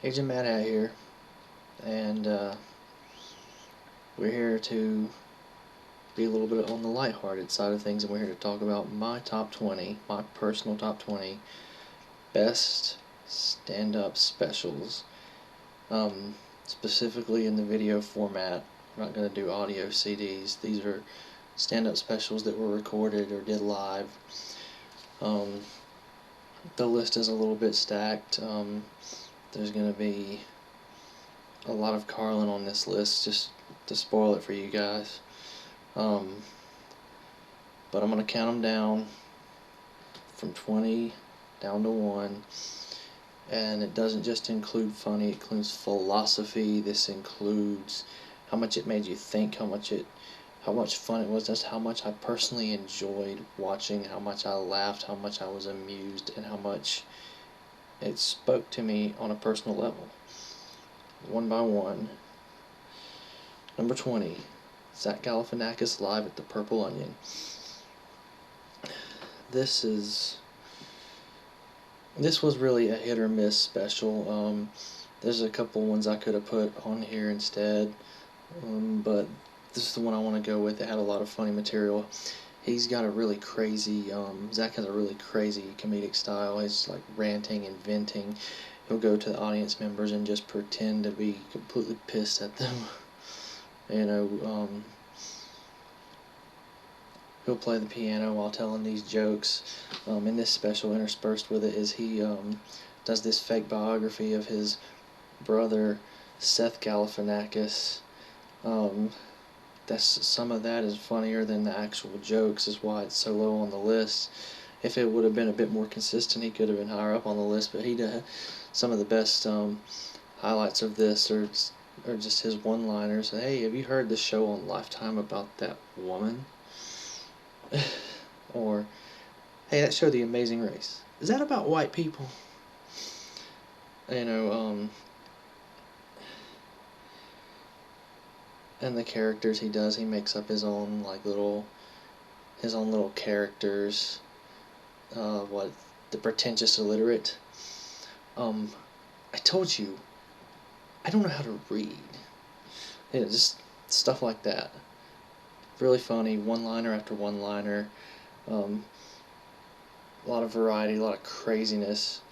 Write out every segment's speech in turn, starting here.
Agent Mad Hat here, and we're here to be a little bit on the lighthearted side of things, and we're here to talk about my top 20, my personal top 20 best stand-up specials, specifically in the video format. We're not going to do audio CDs. These are stand-up specials that were recorded or did live. The list is a little bit stacked. There's going to be a lot of Carlin on this list, just to spoil it for you guys. But I'm going to count them down from 20 down to 1. And it doesn't just include funny, it includes philosophy. This includes how much it made you think, how much fun it was, just how much I personally enjoyed watching, how much I laughed, how much I was amused, and how much it spoke to me on a personal level. One by one. Number 20, Zach Galifianakis live at the Purple Onion. This was really a hit or miss special. There's a couple ones I could have put on here instead, but this is the one I want to go with. It had a lot of funny material. He's got a really crazy, Zach has a really crazy comedic style. He's like ranting and venting. He'll go to the audience members and just pretend to be completely pissed at them. He'll play the piano while telling these jokes. In this special, interspersed with it, is he does this fake biography of his brother, Seth Galifianakis. Some of that is funnier than the actual jokes, is why it's so low on the list. If it would have been a bit more consistent, he could have been higher up on the list, but he did. Some of the best highlights of this are just his one-liners. Hey, have you heard the show on Lifetime about that woman? Or, hey, that show The Amazing Race, is that about white people? And the characters he does, he makes up his own little characters. The pretentious illiterate. I told you, I don't know how to read. Just stuff like that. Really funny, one-liner after one-liner. A lot of variety, a lot of craziness.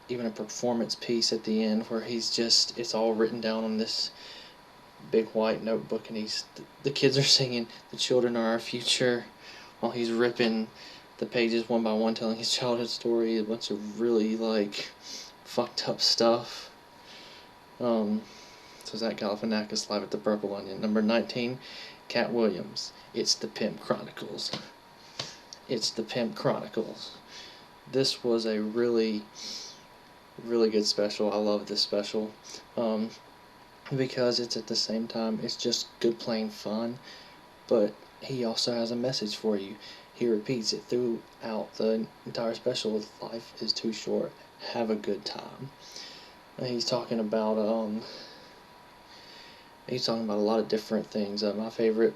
Even a performance piece at the end where it's all written down on this big white notebook, and the kids are singing "The Children Are Our Future" while he's ripping the pages one by one, telling his childhood story. A bunch of really fucked up stuff. So Zach Galifianakis live at the Purple Onion. Number 19, Cat Williams. It's the Pimp Chronicles. It's the Pimp Chronicles. This was a really, really good special. I love this special. Because it's at the same time, it's just good plain fun, but he also has a message for you. He repeats it throughout the entire special. Life is too short. Have a good time. And he's talking about a lot of different things. My favorite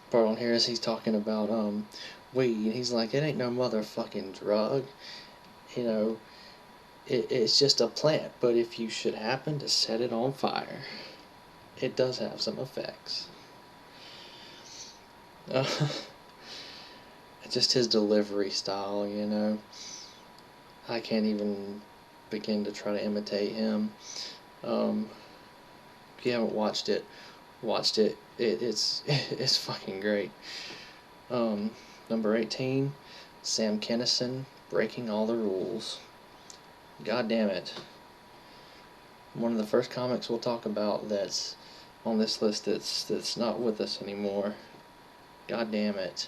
part on here is he's talking about weed. He's like, it ain't no motherfucking drug. It's just a plant, but if you should happen to set it on fire, it does have some effects. Just his delivery style, I can't even begin to try to imitate him. If you haven't watched it, it's fucking great. Number 18, Sam Kinison, Breaking All the Rules. God damn it. One of the first comics we'll talk about that's on this list that's not with us anymore. God damn it.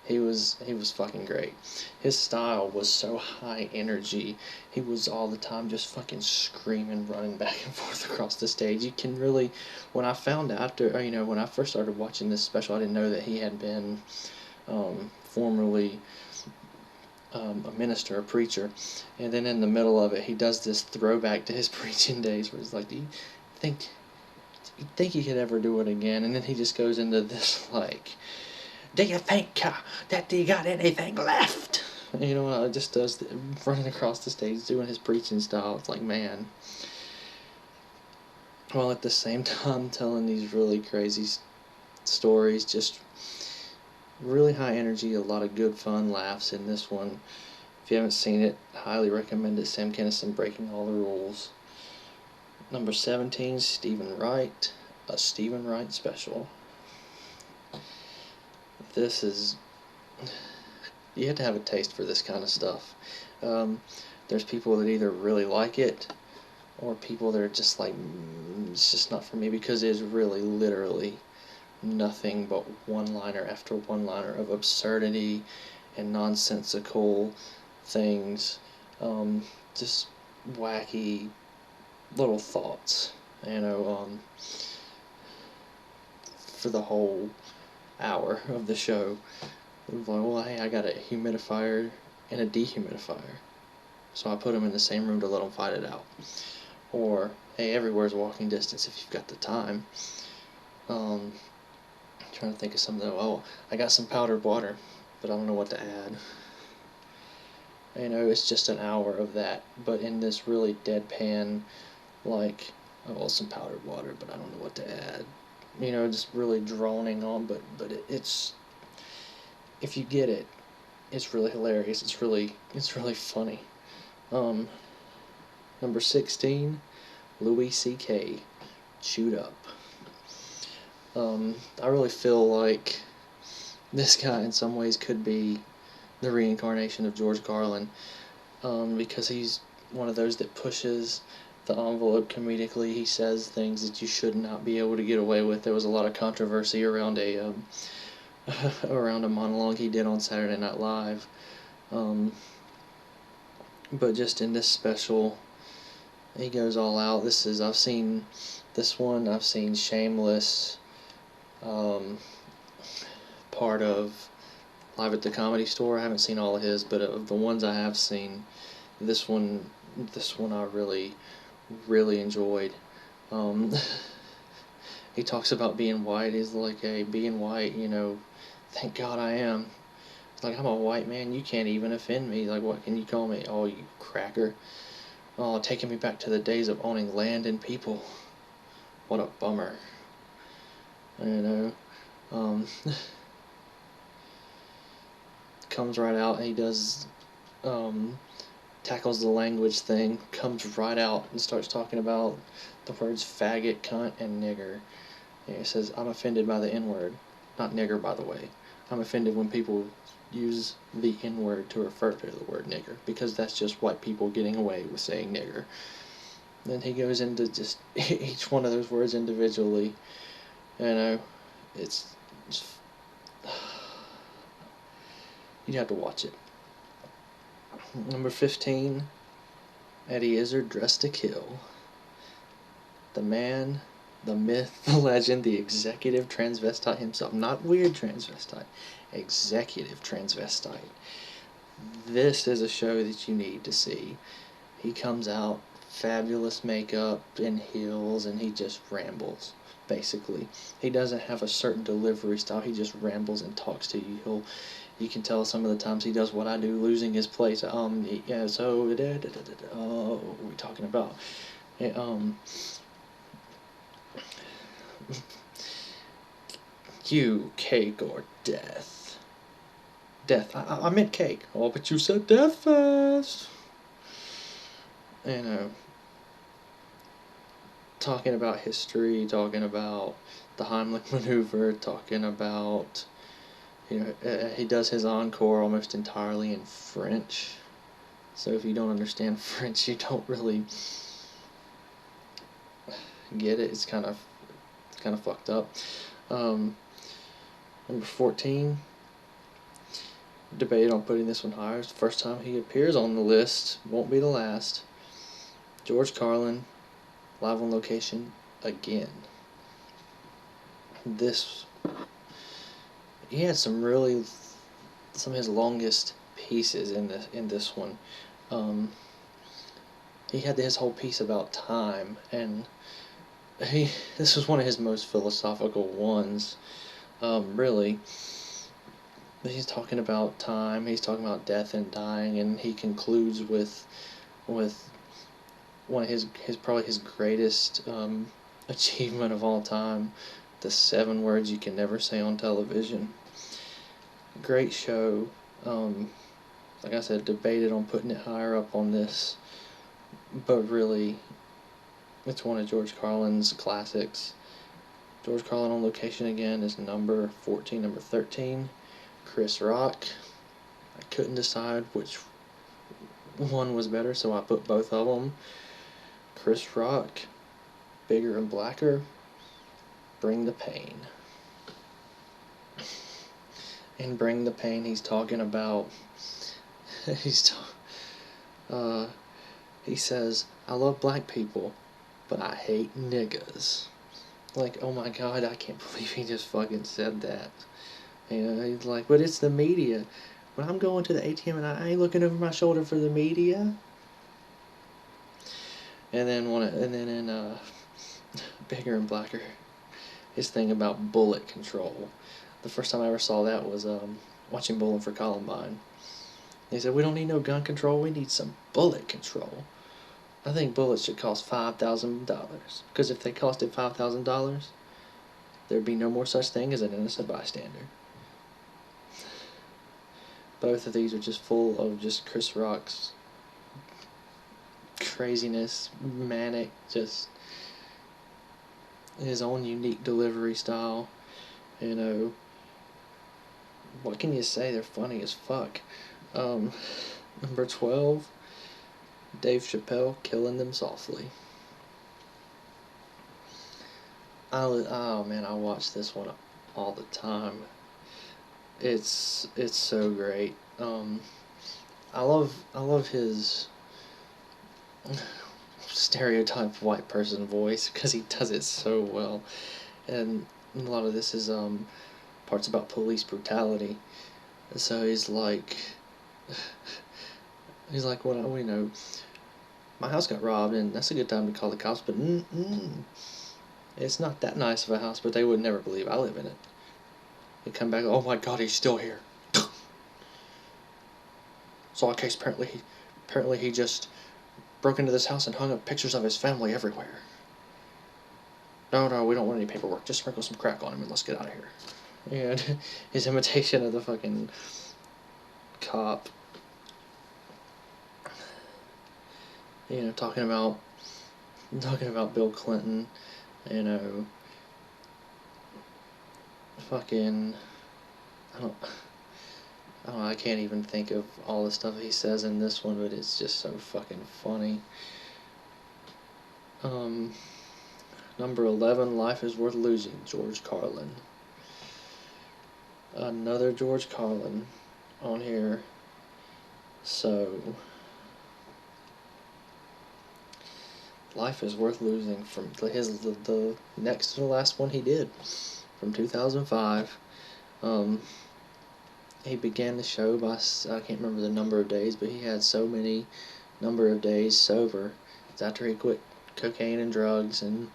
He was fucking great. His style was so high energy. He was all the time just fucking screaming, running back and forth across the stage. You can really, when I found out, when I first started watching this special, I didn't know that he had been formerly a minister, a preacher, and then in the middle of it, he does this throwback to his preaching days, where he's like, "Do you think he could ever do it again?" And then he just goes into this "Do you think that you got anything left?" Just does running across the stage doing his preaching style. It's like, man, while at the same time telling these really crazy stories. Just really high energy, a lot of good fun laughs in this one. If you haven't seen it, highly recommend it. Sam Kinison, Breaking All the Rules. Number 17, Stephen Wright, a Stephen Wright special. This is, you have to have a taste for this kind of stuff. There's people that either really like it, or people that are just like, it's just not for me, because it is really literally nothing but one-liner after one-liner of absurdity and nonsensical things, just wacky little thoughts, for the whole hour of the show. Like, well, hey, I got a humidifier and a dehumidifier, so I put them in the same room to let them fight it out. Or, hey, everywhere's walking distance if you've got the time. Trying to think of something. Oh, I got some powdered water, but I don't know what to add. It's just an hour of that, but in this really deadpan, like, oh, well, some powdered water, but I don't know what to add. Just really droning on, but it's, if you get it, it's really hilarious. It's really funny. Number 16, Louis C.K. Chewed Up. I really feel like this guy in some ways could be the reincarnation of George Carlin, because he's one of those that pushes the envelope comedically. He says things that you should not be able to get away with. There was a lot of controversy around a around a monologue he did on Saturday Night Live, but just in this special, he goes all out. I've seen this one. I've seen Shameless, part of Live at the Comedy Store. I haven't seen all of his, but of the ones I have seen, this one I really enjoyed. He talks about being white. He's like, hey, being white, thank God I am. It's like, I'm a white man, you can't even offend me. Like, what can you call me? Oh, you cracker. Oh, taking me back to the days of owning land and people. What a bummer. Comes right out, and he does, tackles the language thing, comes right out and starts talking about the words faggot, cunt, and nigger. And he says, I'm offended by the N-word. Not nigger, by the way. I'm offended when people use the N-word to refer to the word nigger, because that's just white people getting away with saying nigger. Then he goes into just each one of those words individually. It's you'd have to watch it. Number 15, Eddie Izzard, Dressed to Kill. The man, the myth, the legend, the executive transvestite himself. Not weird transvestite, executive transvestite. This is a show that you need to see. He comes out, fabulous makeup and heels, and he just rambles, basically. He doesn't have a certain delivery style. He just rambles and talks to you. You can tell some of the times he does what I do, losing his place. So what are we talking about? You, cake or death? Death. I meant cake. Oh, but you said death first. Talking about history, talking about the Heimlich maneuver, talking about, he does his encore almost entirely in French. So if you don't understand French, you don't really get it. It's kind of fucked up. Number 14, debated on putting this one higher. It's the first time he appears on the list. Won't be the last. George Carlin, live on location again. He had some of his longest pieces in this one. He had his whole piece about time, and this was one of his most philosophical ones, really. He's talking about time, he's talking about death and dying, and he concludes with one of his probably his greatest achievement of all time, the 7 words you can never say on television. Great show. Like I said, debated on putting it higher up on this, but really, it's one of George Carlin's classics. George Carlin on Location Again is number 14. Number 13, Chris Rock. I couldn't decide which one was better, so I put both of them. Chris Rock, Bigger and Blacker, Bring the Pain. In Bring the Pain, he's talking about, he says, I love black people, but I hate niggas. Like, oh my god, I can't believe he just fucking said that. You know, he's like, but it's the media. When I'm going to the ATM and I ain't looking over my shoulder for the media. And then in Bigger and Blacker, his thing about bullet control. The first time I ever saw that was watching Bowling for Columbine. He said, we don't need no gun control, we need some bullet control. I think bullets should cost $5,000. Because if they costed $5,000, there'd be no more such thing as an innocent bystander. Both of these are just full of just Chris Rock's craziness, manic, just his own unique delivery style. You know, what can you say? They're funny as fuck. Number 12, Dave Chappelle, Killing Them Softly. Oh man, I watch this one all the time. It's so great. I love his stereotype white person voice because he does it so well, and a lot of this is parts about police brutality. So he's like, well, we know, my house got robbed, and that's a good time to call the cops, but it's not that nice of a house, but they would never believe I live in it. They come back, oh my god, he's still here. Saw a case, apparently he just broke into this house and hung up pictures of his family everywhere. No, we don't want any paperwork. Just sprinkle some crack on him and let's get out of here. And his imitation of the fucking cop. You know, talking about Bill Clinton. You know, fucking, I can't even think of all the stuff he says in this one, but it's just so fucking funny. Number 11, Life is Worth Losing, George Carlin. Another George Carlin on here. So, Life is Worth Losing, from the next to the last one he did, from 2005. He began the show by, I can't remember the number of days, but he had so many number of days sober. It's after he quit cocaine and drugs, and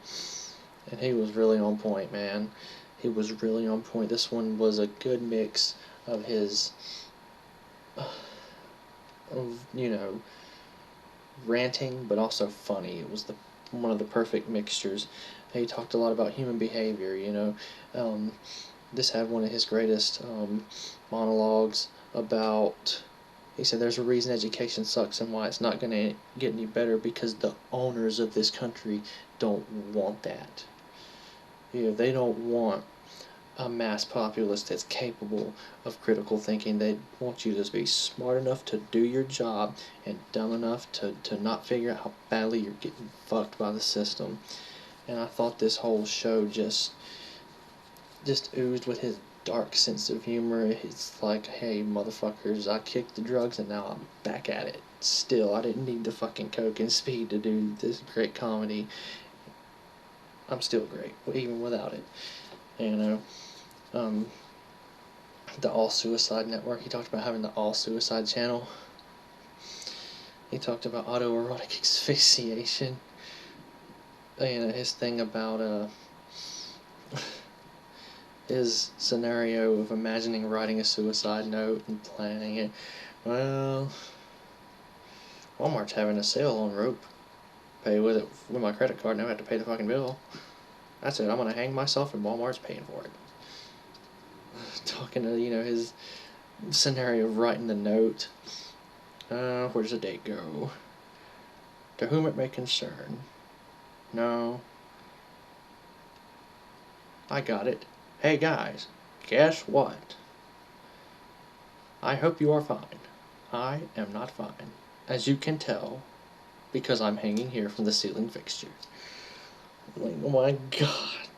he was really on point, man. He was really on point. This one was a good mix of his, ranting, but also funny. It was one of the perfect mixtures. He talked a lot about human behavior, this had one of his greatest monologues about, he said, there's a reason education sucks and why it's not going to get any better, because the owners of this country don't want that. They don't want a mass populace that's capable of critical thinking. They want you to be smart enough to do your job and dumb enough to not figure out how badly you're getting fucked by the system. And I thought this whole show just oozed with his dark sense of humor. It's like, hey, motherfuckers, I kicked the drugs and now I'm back at it. Still, I didn't need the fucking coke and speed to do this great comedy. I'm still great, even without it. The All Suicide Network, he talked about having the All Suicide channel. He talked about autoerotic asphyxiation. His thing about his scenario of imagining writing a suicide note and planning it. Well, Walmart's having a sale on rope. Pay with it with my credit card, now I have to pay the fucking bill. That's it. I'm gonna hang myself, and Walmart's paying for it. Talking to his scenario of writing the note. Where does the date go? To whom it may concern. No. I got it. Hey guys, guess what? I hope you are fine. I am not fine, as you can tell, because I'm hanging here from the ceiling fixture. Like, oh my god.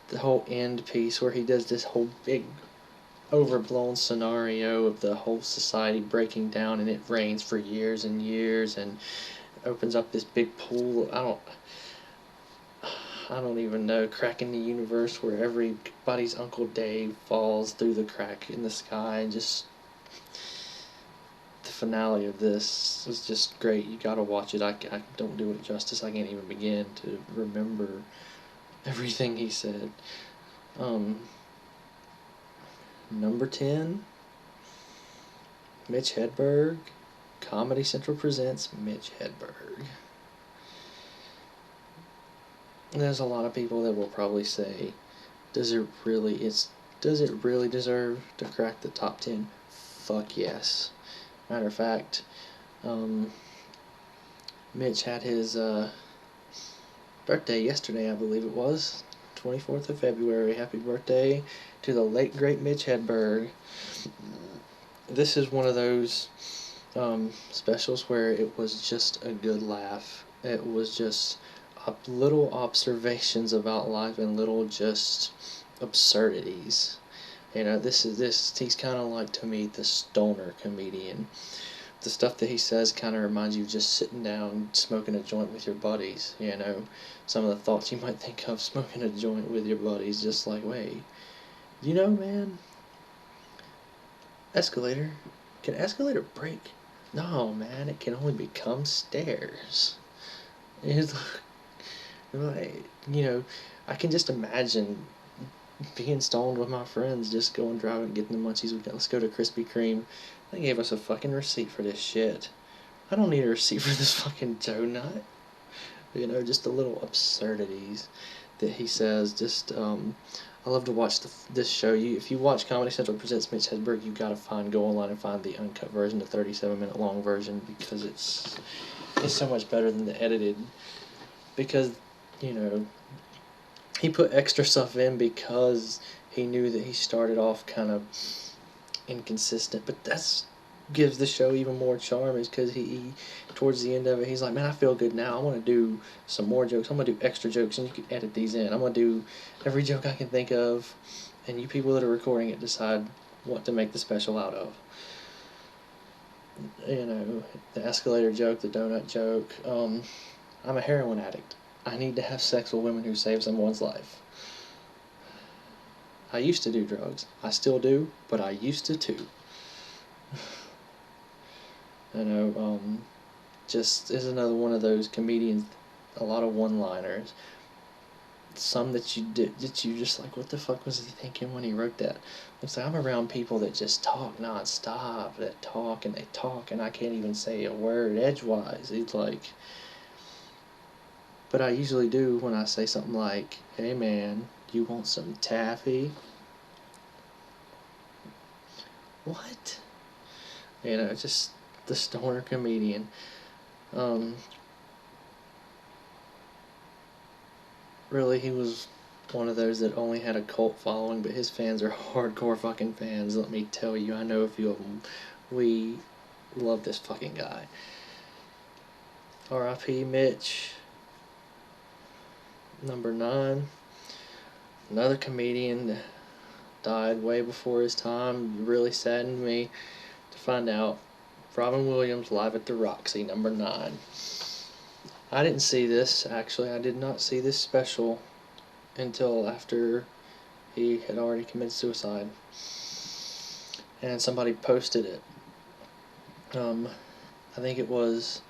The whole end piece where he does this whole big overblown scenario of the whole society breaking down, and it rains for years and years, and opens up this big pool. I don't even know, crack in the universe where everybody's Uncle Dave falls through the crack in the sky, and just the finale of this was just great. You gotta watch it. I don't do it justice. I can't even begin to remember everything he said. Number 10, Mitch Hedberg. Comedy Central presents Mitch Hedberg. There's a lot of people that will probably say, does it really deserve to crack the top 10? Fuck yes. Matter of fact, Mitch had his birthday yesterday, I believe it was, 24th of February. Happy birthday to the late great Mitch Hedberg. This is one of those specials where it was just a good laugh. It was just little observations about life and little just absurdities. He's kind of like, to me, the stoner comedian. The stuff that he says kind of reminds you of just sitting down smoking a joint with your buddies. Some of the thoughts you might think of smoking a joint with your buddies, just like, wait, man, escalator, can escalator break? No, man, it can only become stairs. It's like, I can just imagine being stoned with my friends, just going driving, getting the munchies. Let's go to Krispy Kreme. They gave us a fucking receipt for this shit. I don't need a receipt for this fucking donut. Just the little absurdities that he says. I love to watch this show. If you watch Comedy Central Presents Mitch Hedberg, you gotta go online and find the uncut version, the 37-minute long version, because it's so much better than the edited. Because he put extra stuff in because he knew that he started off kind of inconsistent, but that's gives the show even more charm, is because he towards the end of it, he's like, man, I feel good now. I want to do some more jokes. I'm going to do extra jokes, and you can edit these in. I'm going to do every joke I can think of, and you people that are recording it decide what to make the special out of. The escalator joke, the donut joke. I'm a heroin addict. I need to have sex with women who save someone's life. I used to do drugs. I still do, but I used to too. Just is another one of those comedians, a lot of one-liners. Some that you just like, what the fuck was he thinking when he wrote that? It's like, I'm around people that just talk non-stop, that talk, and I can't even say a word edgewise. It's like, but I usually do when I say something like, hey man, you want some taffy? What? Just the stoner comedian. Really, he was one of those that only had a cult following, but his fans are hardcore fucking fans, let me tell you. I know a few of them. We love this fucking guy. R.I.P. Mitch. Number 9. Another comedian that died way before his time. It really saddened me to find out. Robin Williams, Live at the Roxy, number 9. I didn't see this, actually. I did not see this special until after he had already committed suicide. And somebody posted it. I think it was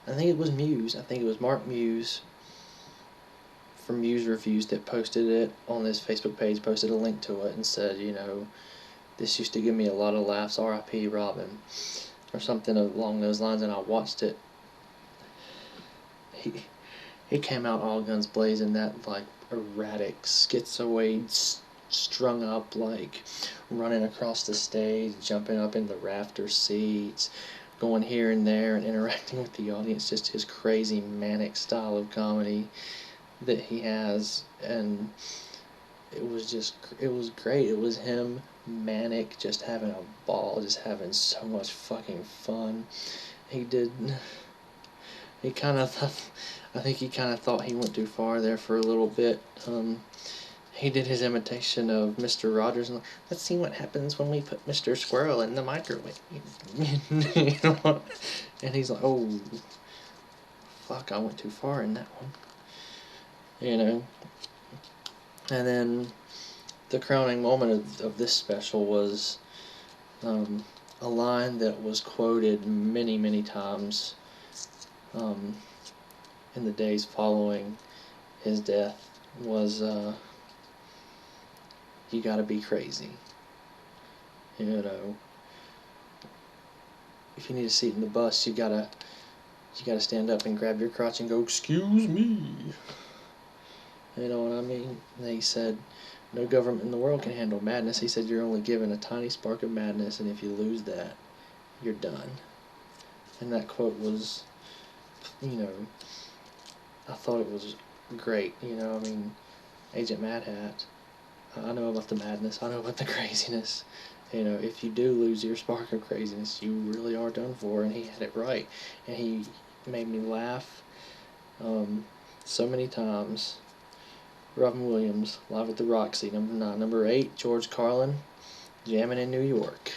Muse. I think it was Mark Muse from Muse Reviews that posted it on his Facebook page, posted a link to it and said, this used to give me a lot of laughs, R.I.P. Robin, or something along those lines, and I watched it. He came out all guns blazing, that, like, erratic, schizoid, strung up, like running across the stage, jumping up in the rafter seats, going here and there and interacting with the audience. Just his crazy manic style of comedy that he has. And it was great. It was him manic, just having a ball, just having so much fucking fun. He did. He kind of, I think he kind of thought he went too far there for a little bit. He did his imitation of Mr. Rogers, and let's see what happens when we put Mr. Squirrel in the microwave. You know? And he's like, oh, fuck, I went too far in that one. You know? And then the crowning moment of this special was a line that was quoted many, many times in the days following his death was, you gotta be crazy. You know, if you need a seat in the bus, you gotta stand up and grab your crotch and go, excuse me. You know what I mean? And he said, no government in the world can handle madness. He said, you're only given a tiny spark of madness, and if you lose that, you're done. And that quote was, you know, I thought it was great. You know, I mean, Agent Mad Hat, I know about the madness, I know about the craziness. You know, if you do lose your spark of craziness, you really are done for, and he had it right. And he made me laugh so many times. Robin Williams, Live at the Roxy, number 9. Number 8, George Carlin, Jamming in New York.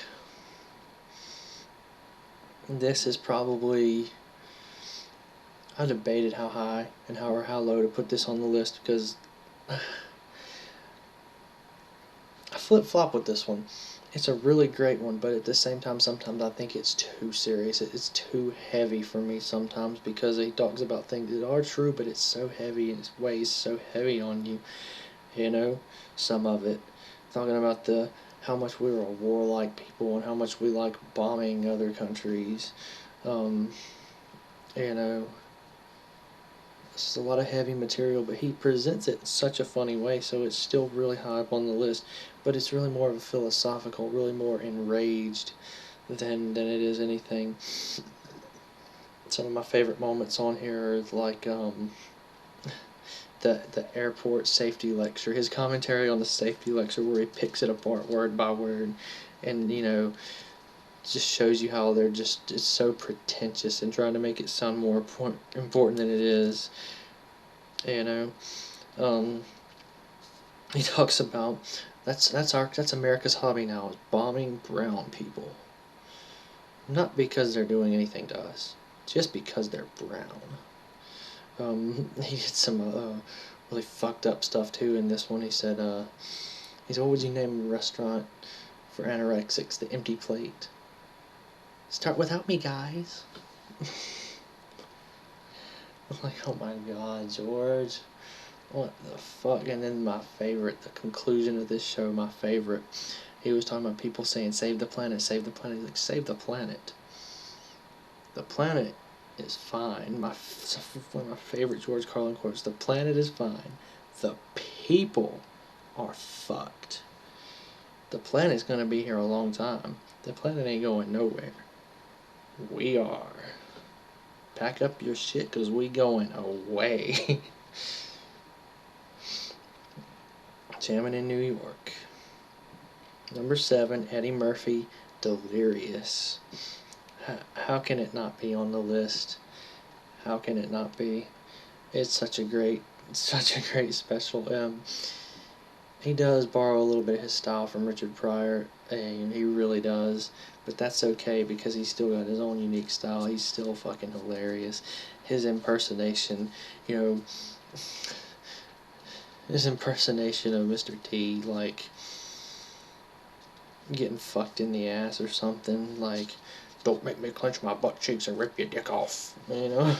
This is probably, I debated how high and how low to put this on the list, because I flip-flop with this one. It's a really great one, but at the same time, sometimes I think it's too serious. It's too heavy for me sometimes, because he talks about things that are true, but it's so heavy and it weighs so heavy on you. You know, some of it. Talking about how much we were a warlike people and how much we like bombing other countries. You know, it's a lot of heavy material, but he presents it in such a funny way, so it's still really high up on the list. But it's really more of a philosophical, really more enraged than it is anything. Some of my favorite moments on here are like the airport safety lecture, his commentary on the safety lecture, where he picks it apart word by word, and you know, just shows you how they're just, it's so pretentious and trying to make it sound more important than it is. You know, he talks about that's America's hobby now, is bombing brown people. Not because they're doing anything to us, just because they're brown. He did some really fucked up stuff too in this one. He said, what would you name a restaurant for anorexics? The Empty Plate. Start without me, guys. I'm like, oh my god, George. What the fuck? And then my favorite, the conclusion of this show, my favorite, he was talking about people saying, save the planet, save the planet. He's like, save the planet. The planet is fine. One of my favorite George Carlin quotes, the planet is fine. The people are fucked. The planet's gonna be here a long time. The planet ain't going nowhere. We are. Pack up your shit, because we going away. Jamming in New York. Number 7, Eddie Murphy, Delirious. How can it not be on the list? How can it not be? It's such a great special. He does borrow a little bit of his style from Richard Pryor, and he really does, but that's okay, because he's still got his own unique style. He's still fucking hilarious. His impersonation, you know, his impersonation of Mr. T, like getting fucked in the ass or something, like, don't make me clench my butt cheeks and rip your dick off, you know.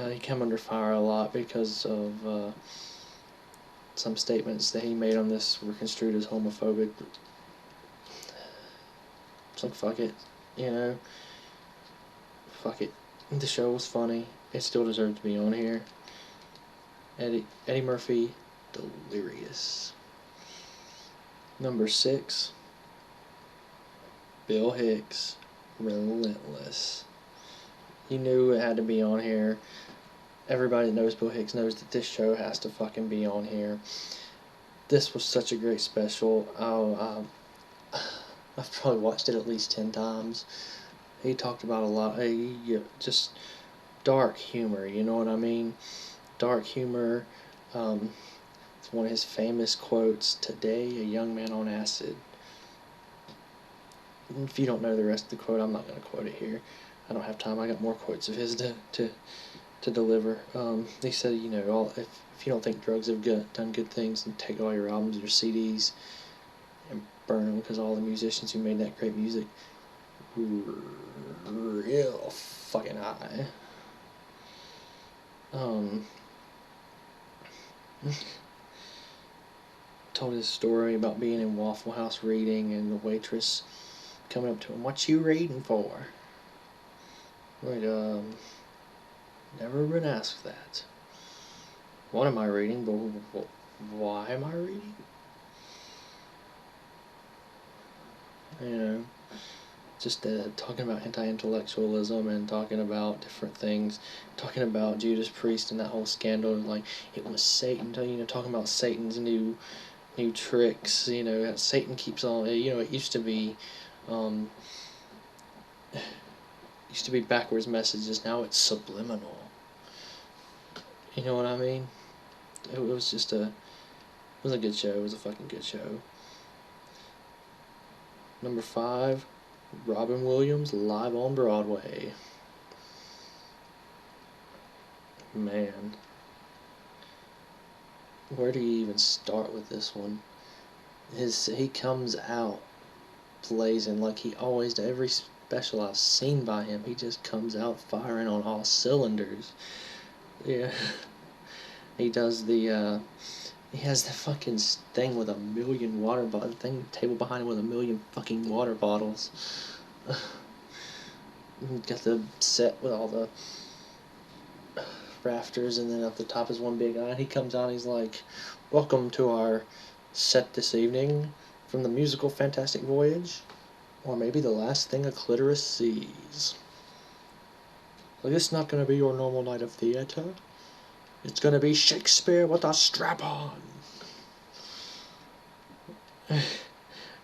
He came under fire a lot because of some statements that he made on this were construed as homophobic. It's like, fuck it, you know. Fuck it. The show was funny. it still deserves to be on here. Eddie Murphy, Delirious. Number 6, Bill Hicks, Relentless. You knew it had to be on here. Everybody that knows Bill Hicks knows that this show has to fucking be on here. This was such a great special. I've probably watched it at least 10 times. He talked about a lot, just dark humor, you know what I mean? Dark humor. It's one of his famous quotes, "Today, a young man on acid." If you don't know the rest of the quote, I'm not going to quote it here. I don't have time. I got more quotes of his to deliver. He said, you know, if you don't think drugs have done good things, then take all your albums, your CDs, and burn them, because all the musicians who made that great music were real fucking high. Told his story about being in Waffle House reading, and the waitress coming up to him, "What you reading for?" Like, never been asked that. What am I reading? But why am I reading? You know, just talking about anti-intellectualism and talking about different things, talking about Judas Priest and that whole scandal, and like it was Satan. You know, talking about Satan's new tricks. You know, Satan keeps on. You know, it used to be backwards messages. Now it's subliminal. You know what I mean? It was just it was a good show. It was a fucking good show. Number 5, Robin Williams, Live on Broadway. Man, where do you even start with this one? He comes out blazing like he always does. Every special I've seen by him, he just comes out firing on all cylinders. Yeah, he does the. He has the fucking thing with a million water bottles. Table behind him with a million fucking water bottles. Got the set with all the rafters, and then at the top is one big eye. He comes out, he's like, "Welcome to our set this evening from the musical Fantastic Voyage, or maybe the last thing a clitoris sees. Like, it's not going to be your normal night of theater. It's going to be Shakespeare with a strap-on."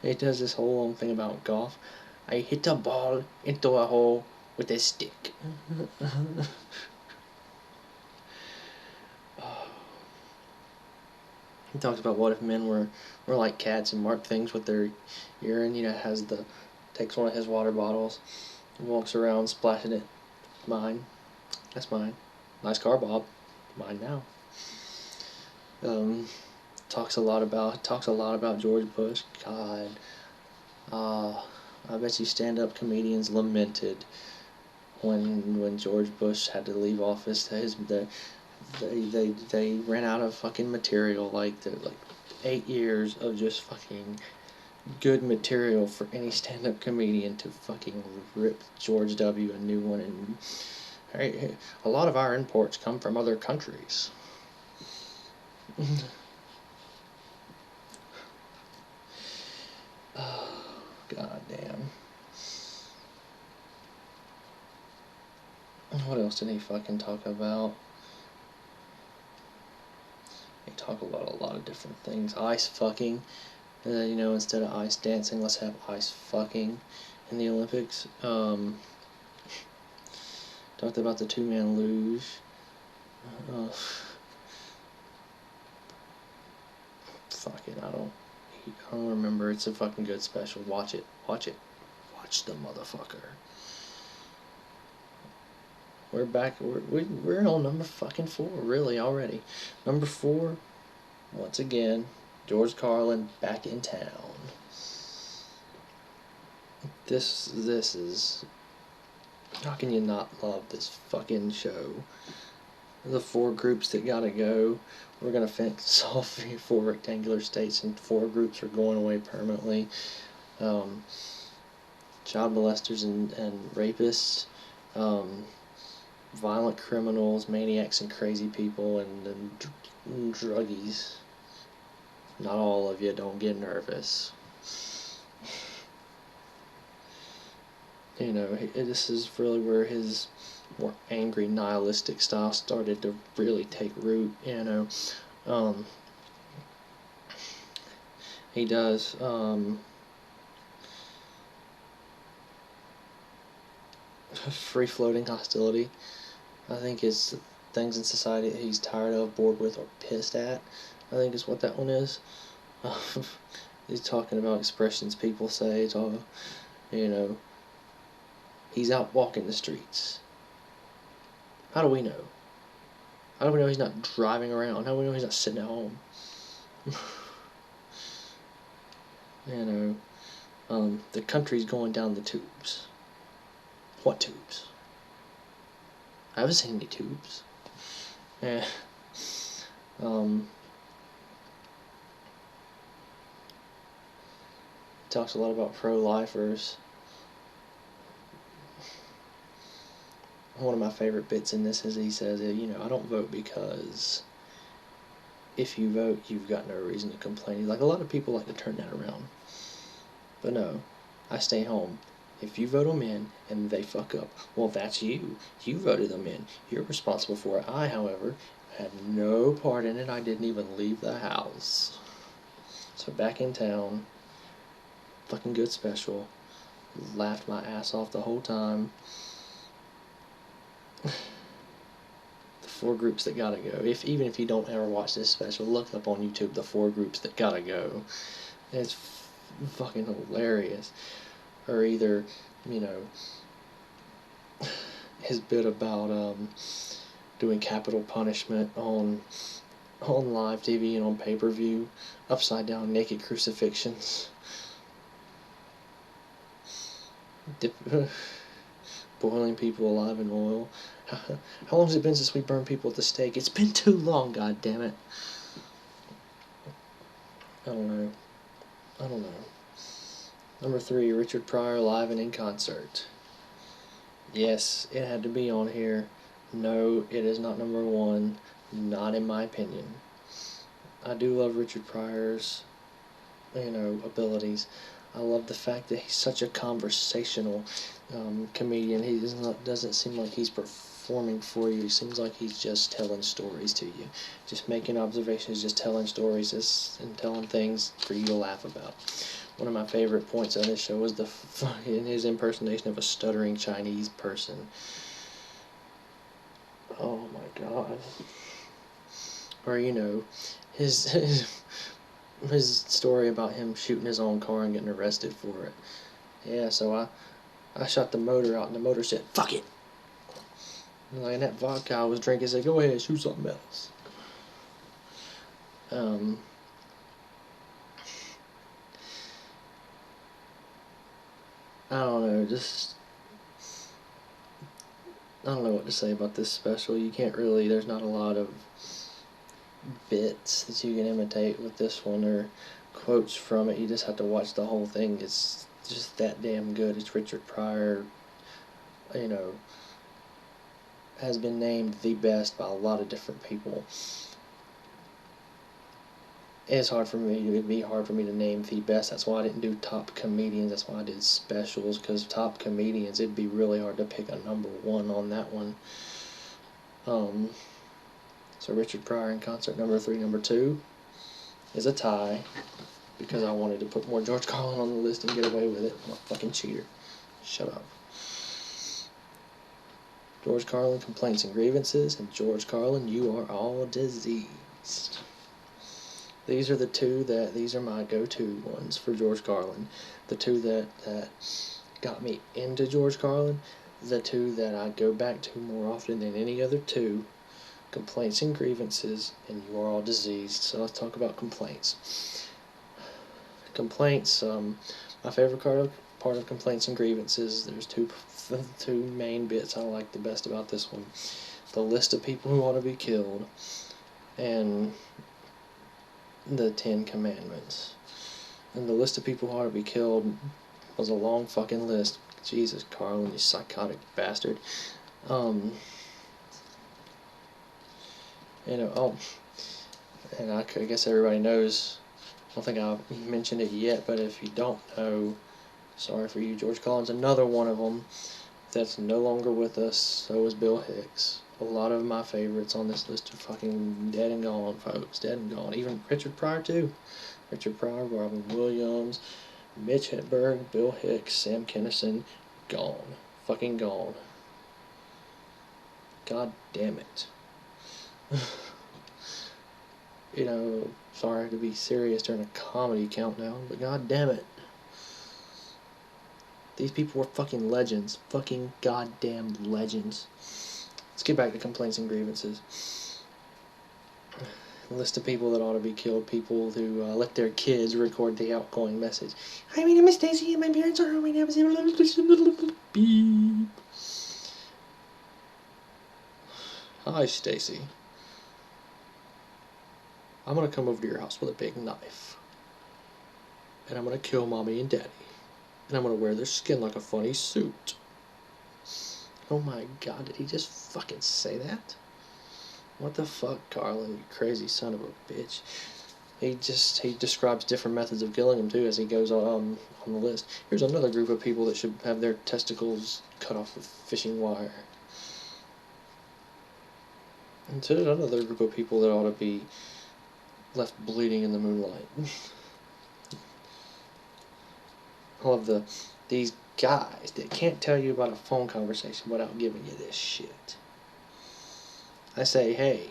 He does this whole long thing about golf. "I hit a ball into a hole with a stick." He talks about what if men were like cats and mark things with their urine. You know, takes one of his water bottles and walks around splashing it. "Mine. That's mine. Nice car, Bob. Mine now." Talks a lot about George Bush. God, I bet you stand-up comedians lamented when George Bush had to leave office. They ran out of fucking material. Like 8 years of just fucking good material for any stand-up comedian to fucking rip George W. a new one. And hey, a lot of our imports come from other countries. Oh, god damn. What else did he fucking talk about? He talked about a lot of different things. Ice fucking. You know, instead of ice dancing, let's have ice fucking in the Olympics. Talked about the 2-man luge. Fucking, I don't remember. It's a fucking good special. Watch it. Watch the motherfucker. We're back. We're on number fucking 4, really, already. Number 4, once again, George Carlin back in town. This is. How can you not love this fucking show? The 4 groups that gotta go. We're gonna fix all 4 rectangular states, and 4 groups are going away permanently. Child molesters and rapists. violent criminals, maniacs, and crazy people, and druggies. Not all of you, don't get nervous. You know, this is really where his more angry, nihilistic style started to really take root. You know, he does. Free-floating hostility, I think, is things in society that he's tired of, bored with, or pissed at. I think is what that one is. He's talking about expressions people say. It's all, you know, he's out walking the streets. How do we know? How do we know he's not driving around? How do we know he's not sitting at home? You know, the country's going down the tubes. What tubes? I haven't seen any tubes. Yeah. Talks a lot about pro-lifers. One of my favorite bits in this is he says, you know, I don't vote because if you vote, you've got no reason to complain. Like, a lot of people like to turn that around. But no, I stay home. If you vote them in and they fuck up, well, that's you. You voted them in. You're responsible for it. I, however, had no part in it. I didn't even leave the house. So back in town, fucking good special. Laughed my ass off the whole time. The 4 groups that gotta go. Even if you don't ever watch this special, look up on YouTube the 4 groups that gotta go. It's fucking hilarious. Or either, you know, his bit about doing capital punishment on live TV and on pay-per-view, upside down naked crucifixions, boiling people alive in oil. How long has it been since we burned people at the stake? It's been too long, god damn it. I don't know. Number 3, Richard Pryor live and in concert. Yes, it had to be on here. No, it is not number 1. Not in my opinion. I do love Richard Pryor's, you know, abilities. I love the fact that he's such a conversational comedian. He doesn't seem like he's performing for you. He seems like he's just telling stories to you. Just making observations, just telling stories and telling things for you to laugh about. One of my favorite points on this show was his impersonation of a stuttering Chinese person. Oh my god. Or, you know, his story about him shooting his own car and getting arrested for it. Yeah, so I shot the motor out, and the motor said, fuck it. And that vodka I was drinking said, go ahead, shoot something else. I don't know, I don't know what to say about this special. You can't really, there's not a lot of bits that you can imitate with this one, or quotes from it. You just have to watch the whole thing. It's just that damn good. It's Richard Pryor, you know, has been named the best by a lot of different people. It'd be hard for me to name the best. That's why I didn't do top comedians. That's why I did specials, because top comedians, it'd be really hard to pick a number 1 on that one. So Richard Pryor in concert, number 3. Number 2 is a tie, because I wanted to put more George Carlin on the list and get away with it. I'm a fucking cheater. Shut up. George Carlin, Complaints and Grievances, and George Carlin, You Are All Diseased. These are my go-to ones for George Carlin. The 2 that got me into George Carlin, the 2 that I go back to more often than any other 2, Complaints and Grievances, and You Are All Diseased. So let's talk about complaints. Complaints, my favorite part of Complaints and Grievances, there's two main bits I like the best about this one. The list of people who ought to be killed, and the 10 Commandments. And the list of people who ought to be killed was a long fucking list. Jesus, Carlin, you psychotic bastard. You know, and I guess everybody knows. I don't think I mentioned it yet, but if you don't know, sorry for you. George Carlin's another one of them that's no longer with us. So is Bill Hicks. A lot of my favorites on this list are fucking dead and gone, folks. Dead and gone. Even Richard Pryor, too. Richard Pryor, Robin Williams, Mitch Hedberg, Bill Hicks, Sam Kinison, gone. Fucking gone. God damn it. You know, sorry to be serious during a comedy countdown, but god damn it. These people were fucking legends. Fucking goddamn legends. Let's get back to complaints and grievances. A list of people that ought to be killed. People who let their kids record the outgoing message. Hi, my name is Stacy and my parents are home right now. Beep. Hi, Stacy. I'm gonna come over to your house with a big knife. And I'm gonna kill mommy and daddy. And I'm gonna wear their skin like a funny suit. Oh my god, did he just fucking say that? What the fuck, Carlin, you crazy son of a bitch. He describes different methods of killing him too as he goes on the list. Here's another group of people that should have their testicles cut off with fishing wire. And so there's another group of people that ought to be left bleeding in the moonlight. I love these guys that can't tell you about a phone conversation without giving you this shit. I say, hey,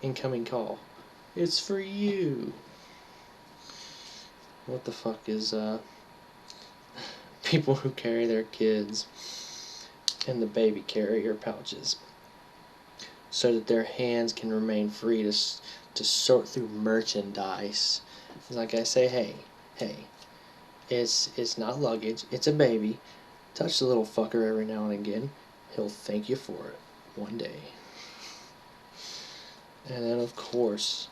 incoming call. It's for you. What the fuck is people who carry their kids in the baby carrier pouches so that their hands can remain free to sort through merchandise. Like I say, hey, it's not luggage, it's a baby. Touch the little fucker every now and again. He'll thank you for it one day. And then, of course,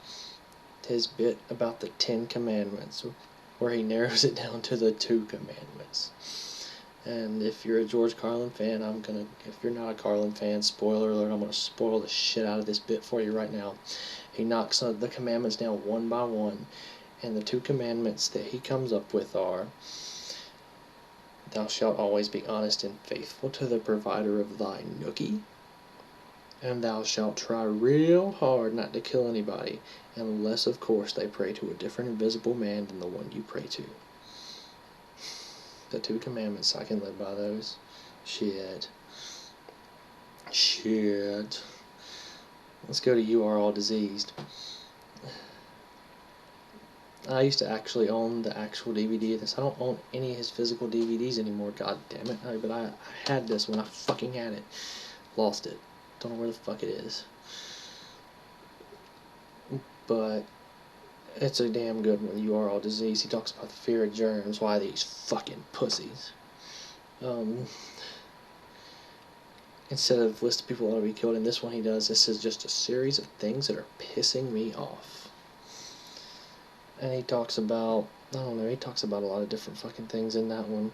his bit about the 10 Commandments, where he narrows it down to the 2 Commandments. And if you're a George Carlin fan, if you're not a Carlin fan, spoiler alert, I'm gonna spoil the shit out of this bit for you right now. He knocks the commandments down one by one, and the 2 commandments that he comes up with are, thou shalt always be honest and faithful to the provider of thy nookie, and thou shalt try real hard not to kill anybody, unless, of course, they pray to a different invisible man than the one you pray to. The 2 commandments, I can live by those. Shit. Let's go to You Are All Diseased. I used to actually own the actual DVD of this. I don't own any of his physical DVDs anymore, god damn it. But I had this when I fucking had it. Lost it. Don't know where the fuck it is. But it's a damn good one. You Are All Diseased. He talks about the fear of germs. Why these fucking pussies. Instead of list of people that ought to be killed, in this one he does, this is just a series of things that are pissing me off. And he talks about, I don't know, he talks about a lot of different fucking things in that one.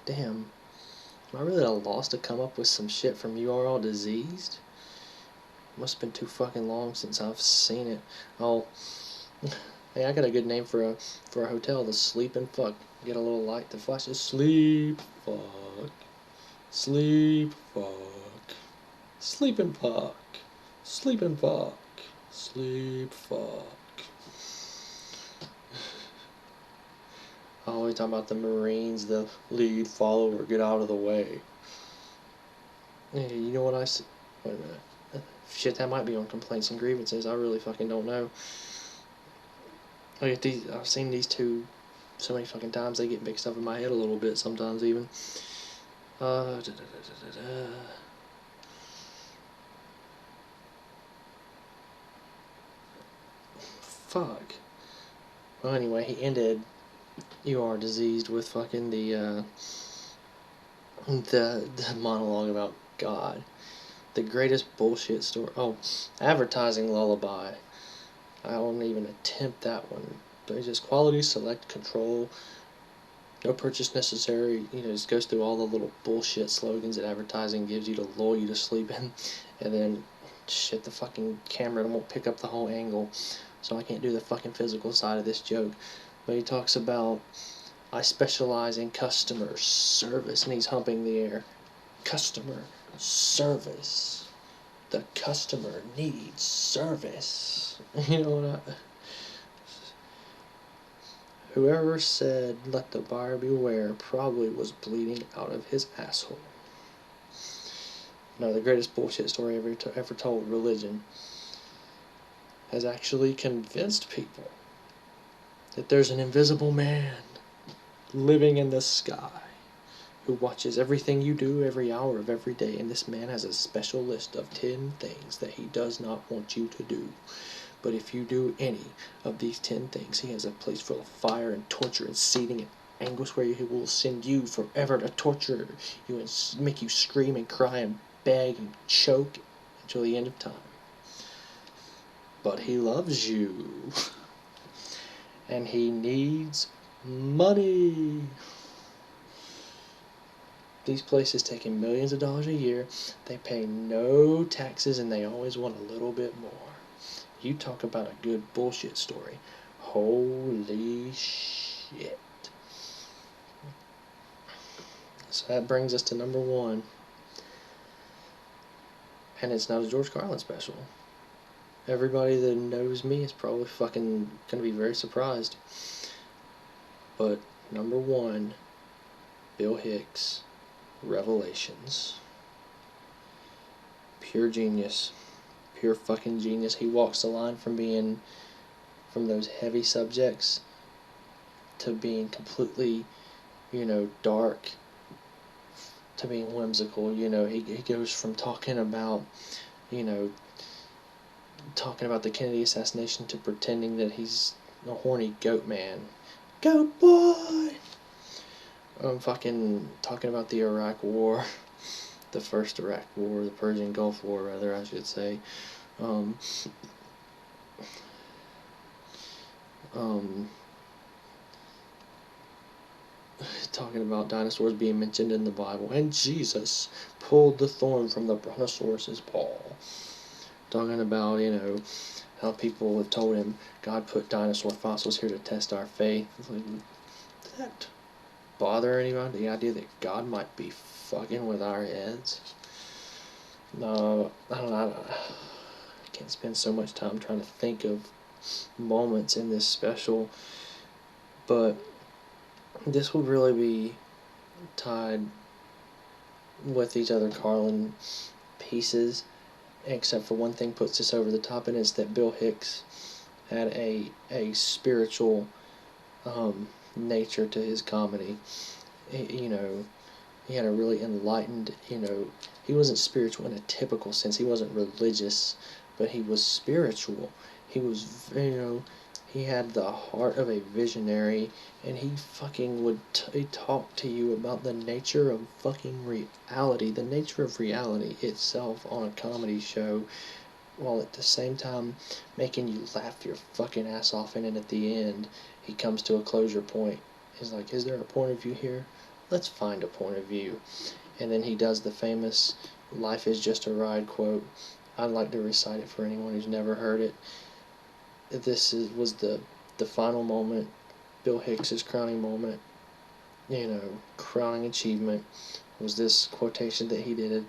Damn. Am I really at a loss to come up with some shit from You Are All Diseased? Must have been too fucking long since I've seen it. Oh, hey, I got a good name for a hotel, the Sleep and Fuck. Get a little light that flashes. Sleep, fuck. Sleep, fuck. Sleep and fuck. Sleep and fuck. Sleep, fuck. Oh, we talking about the Marines, the lead follower, get out of the way. Hey, you know what I said? Wait a minute. Shit, that might be on complaints and grievances. I really fucking don't know. I've seen these 2 so many fucking times, they get mixed up in my head a little bit sometimes even. Fuck. Well, anyway, he ended You Are Diseased with fucking the monologue about God. The greatest bullshit story. Oh, advertising lullaby. I won't even attempt that one. But it's just quality, select, control, No purchase necessary. Just goes through all the little bullshit slogans that advertising gives you to lull you to sleep in, and then shit, the fucking camera won't pick up the whole angle, so I can't do the fucking physical side of this joke. But he talks about, I specialize in customer service, and he's humping the air. Customer service. The customer needs service. You know what Whoever said, let the buyer beware, probably was bleeding out of his asshole. No, the greatest bullshit story ever told, religion, has actually convinced people that there's an invisible man living in the sky who watches everything you do every hour of every day, and this man has a special list of 10 things that he does not want you to do. But if you do any of these 10 things, he has a place full of fire and torture and seething and anguish where he will send you forever to torture you and make you scream and cry and beg and choke until the end of time. But he loves you. And he needs money. These places take in millions of dollars a year. They pay no taxes, and they always want a little bit more. You talk about a good bullshit story. Holy shit. So that brings us to number 1. And it's not a George Carlin special. Everybody that knows me is probably fucking gonna be very surprised. But number 1, Bill Hicks, Revelations. Pure genius. Pure fucking genius. He walks the line from those heavy subjects to being completely, dark, to being whimsical. He goes from talking about the Kennedy assassination to pretending that he's a horny goat man. Goat boy! Fucking talking about the Iraq War. The first Iraq War, the Persian Gulf War, rather, I should say. Talking about dinosaurs being mentioned in the Bible, and Jesus pulled the thorn from the brontosaurus's paw. Talking about, how people have told him God put dinosaur fossils here to test our faith. Like, does that bother anybody? The idea that God might be fucking with our heads? No, I don't know. I can't spend so much time trying to think of moments in this special, but this will really be tied with these other Carlin pieces, except for one thing puts this over the top, and it's that Bill Hicks had a spiritual nature to his comedy. He had a really enlightened, he wasn't spiritual in a typical sense. He wasn't religious, but he was spiritual. He was, he had the heart of a visionary, and he fucking would talk to you about the nature of fucking reality, the nature of reality itself on a comedy show, while at the same time making you laugh your fucking ass off, and then at the end, he comes to a closure point. He's like, is there a point of view here? Let's find a point of view. And then he does the famous "Life is just a ride" quote. I'd like to recite it for anyone who's never heard it. Was the final moment, Bill Hicks's crowning moment, crowning achievement, was this quotation that he did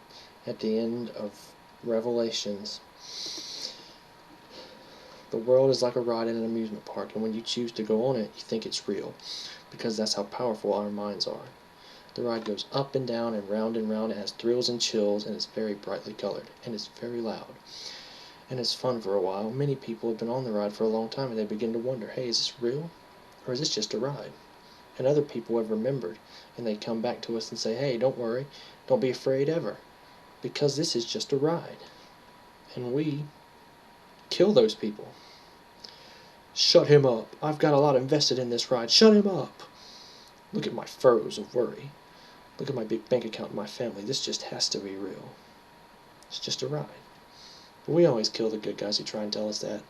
at the end of Revelations. The world is like a ride in an amusement park, and when you choose to go on it, you think it's real, because that's how powerful our minds are. The ride goes up and down and round, it has thrills and chills, and it's very brightly colored, and it's very loud. And it's fun for a while. Many people have been on the ride for a long time, and they begin to wonder, hey, is this real? Or is this just a ride? And other people have remembered, and they come back to us and say, hey, don't worry, don't be afraid ever, because this is just a ride. And we kill those people. Shut him up. I've got a lot invested in this ride. Shut him up. Look at my furrows of worry. Look at my big bank account and my family. This just has to be real. It's just a ride. But we always kill the good guys who try and tell us that.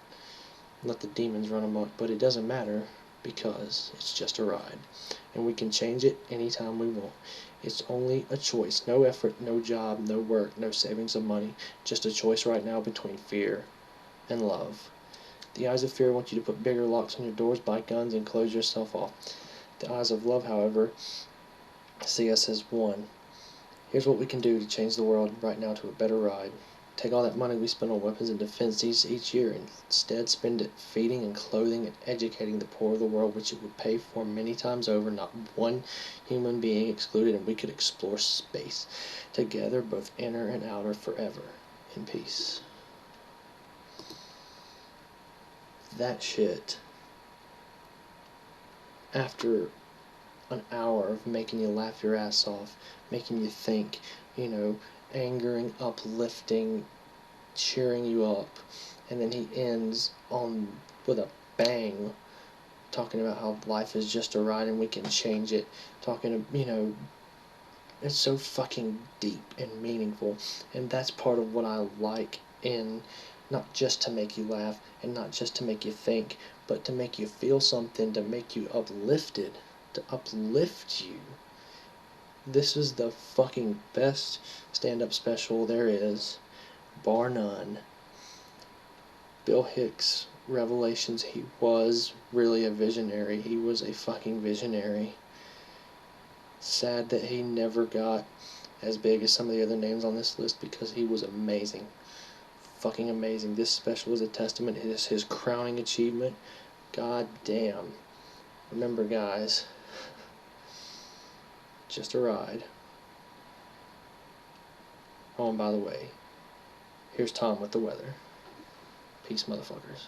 Let the demons run amok. But it doesn't matter, because it's just a ride. And we can change it anytime we want. It's only a choice. No effort, no job, no work, no savings of money. Just a choice right now between fear and love. The eyes of fear want you to put bigger locks on your doors, buy guns, and close yourself off. The eyes of love, however, see us as one. Here's what we can do to change the world right now to a better ride. Take all that money we spend on weapons and defense each year and instead spend it feeding and clothing and educating the poor of the world, which it would pay for many times over, not one human being excluded, and we could explore space together, both inner and outer, forever in peace. That shit, after an hour of making you laugh your ass off, making you think, angering, uplifting, cheering you up, and then he ends on with a bang, talking about how life is just a ride and we can change it, it's so fucking deep and meaningful, and that's part of what I like in not just to make you laugh and not just to make you think, but to make you feel something, to make you uplifted, to uplift you. This is the fucking best stand-up special there is, bar none. Bill Hicks' revelations, he was really a visionary. He was a fucking visionary. Sad that he never got as big as some of the other names on this list because he was amazing. Fucking amazing. This special is a testament to his crowning achievement. God damn. Remember, guys, just a ride. Oh, and by the way, here's Tom with the weather. Peace, motherfuckers.